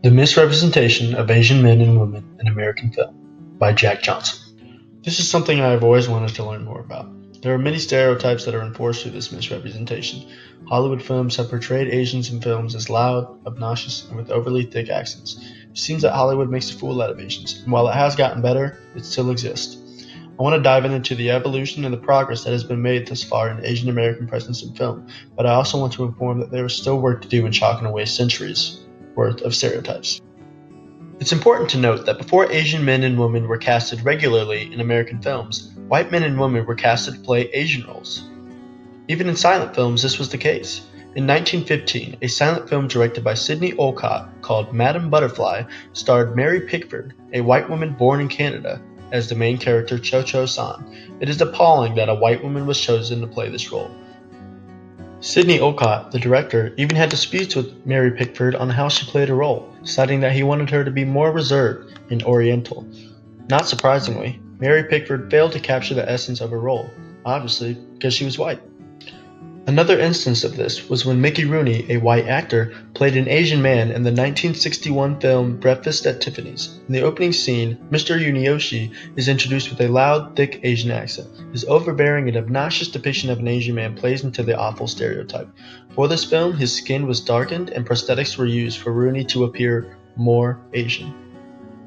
The Misrepresentation of Asian Men and Women in American Film by Jack Johnson. This is something I have always wanted to learn more about. There are many stereotypes that are enforced through this misrepresentation. Hollywood films have portrayed Asians in films as loud, obnoxious, and with overly thick accents. It seems that Hollywood makes a fool out of Asians, and while it has gotten better, it still exists. I want to dive into the evolution and the progress that has been made thus far in Asian American presence in film, but I also want to inform that there is still work to do in chalking away centuries worth of stereotypes. It's important to note that before Asian men and women were casted regularly in American films, white men and women were casted to play Asian roles. Even in silent films, this was the case. In 1915, a silent film directed by Sidney Olcott called Madame Butterfly starred Mary Pickford, a white woman born in Canada, as the main character Cho-Cho San. It is appalling that a white woman was chosen to play this role. Sidney Olcott, the director, even had disputes with Mary Pickford on how she played a role, citing that he wanted her to be more reserved and oriental. Not surprisingly, Mary Pickford failed to capture the essence of her role, obviously because she was white. Another instance of this was when Mickey Rooney, a white actor, played an Asian man in the 1961 film Breakfast at Tiffany's. In the opening scene, Mr. Yunioshi is introduced with a loud, thick Asian accent. His overbearing and obnoxious depiction of an Asian man plays into the awful stereotype. For this film, his skin was darkened and prosthetics were used for Rooney to appear more Asian.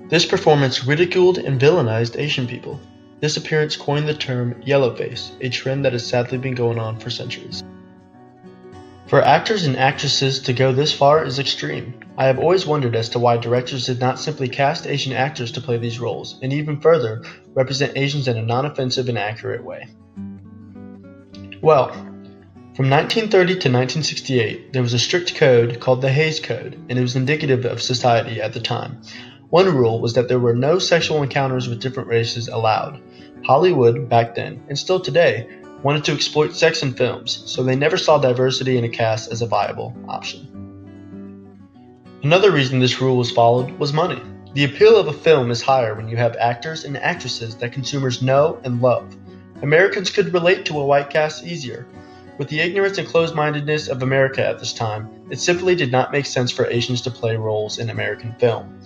This performance ridiculed and villainized Asian people. This appearance coined the term yellowface, a trend that has sadly been going on for centuries. For actors and actresses to go this far is extreme. I have always wondered as to why directors did not simply cast Asian actors to play these roles, and even further, represent Asians in a non-offensive and accurate way. Well, from 1930 to 1968, there was a strict code called the Hays Code, and it was indicative of society at the time. One rule was that there were no sexual encounters with different races allowed. Hollywood, back then, and still today, wanted to exploit sex in films, so they never saw diversity in a cast as a viable option. Another reason this rule was followed was money. The appeal of a film is higher when you have actors and actresses that consumers know and love. Americans could relate to a white cast easier. With the ignorance and closed-mindedness of America at this time, it simply did not make sense for Asians to play roles in American film.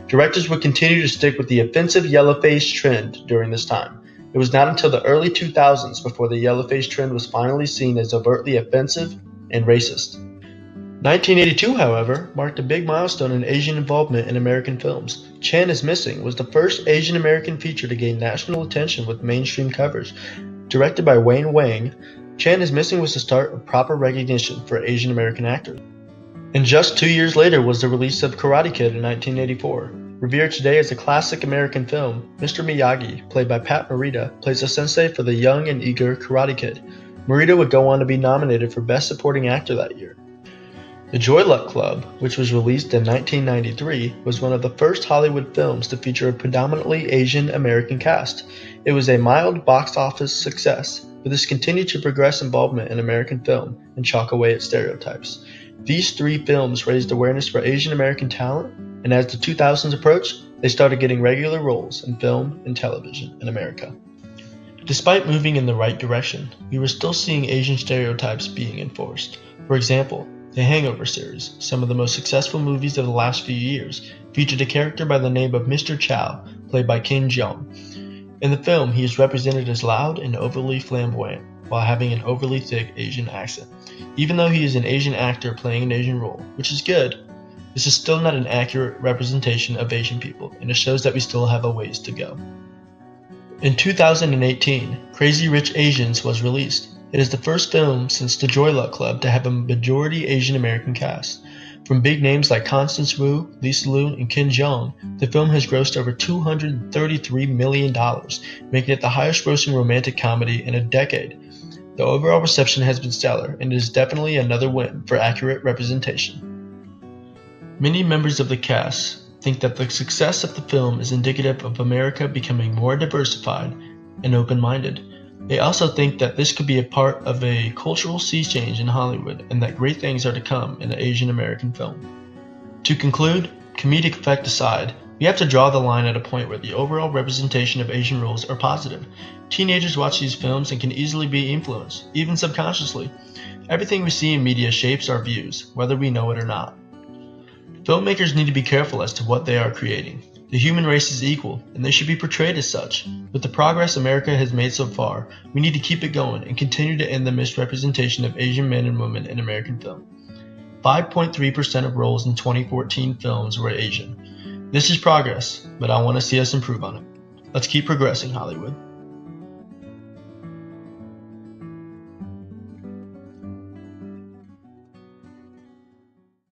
Directors would continue to stick with the offensive yellowface trend during this time. It was not until the early 2000s before the yellowface trend was finally seen as overtly offensive and racist. 1982, however, marked a big milestone in Asian involvement in American films. Chan is Missing was the first Asian American feature to gain national attention with mainstream coverage. Directed by Wayne Wang, Chan is Missing was the start of proper recognition for Asian American actors. And just 2 years later was the release of Karate Kid in 1984. Revered today as a classic American film, Mr. Miyagi, played by Pat Morita, plays a sensei for the young and eager Karate Kid. Morita would go on to be nominated for Best Supporting Actor that year. The Joy Luck Club, which was released in 1993, was one of the first Hollywood films to feature a predominantly Asian American cast. It was a mild box office success, but this continued to progress involvement in American film and chalk away its stereotypes. These three films raised awareness for Asian American talent, and as the 2000s approached, they started getting regular roles in film and television in America. Despite moving in the right direction, we were still seeing Asian stereotypes being enforced. For example, the Hangover series, some of the most successful movies of the last few years, featured a character by the name of Mr. Chow, played by Kim Jong. In the film, he is represented as loud and overly flamboyant, while having an overly thick Asian accent. Even though he is an Asian actor playing an Asian role, which is good, this is still not an accurate representation of Asian people, and it shows that we still have a ways to go. In 2018, Crazy Rich Asians was released. It is the first film since The Joy Luck Club to have a majority Asian American cast. From big names like Constance Wu, Lisa Liu, and Kim Jong, the film has grossed over $233 million, making it the highest grossing romantic comedy in a decade. The overall reception has been stellar, and it is definitely another win for accurate representation. Many members of the cast think that the success of the film is indicative of America becoming more diversified and open-minded. They also think that this could be a part of a cultural sea change in Hollywood and that great things are to come in an Asian American film. To conclude, comedic effect aside, we have to draw the line at a point where the overall representation of Asian roles are positive. Teenagers watch these films and can easily be influenced, even subconsciously. Everything we see in media shapes our views, whether we know it or not. Filmmakers need to be careful as to what they are creating. The human race is equal, and they should be portrayed as such. With the progress America has made so far, we need to keep it going and continue to end the misrepresentation of Asian men and women in American film. 5.3% of roles in 2014 films were Asian. This is progress, but I want to see us improve on it. Let's keep progressing, Hollywood.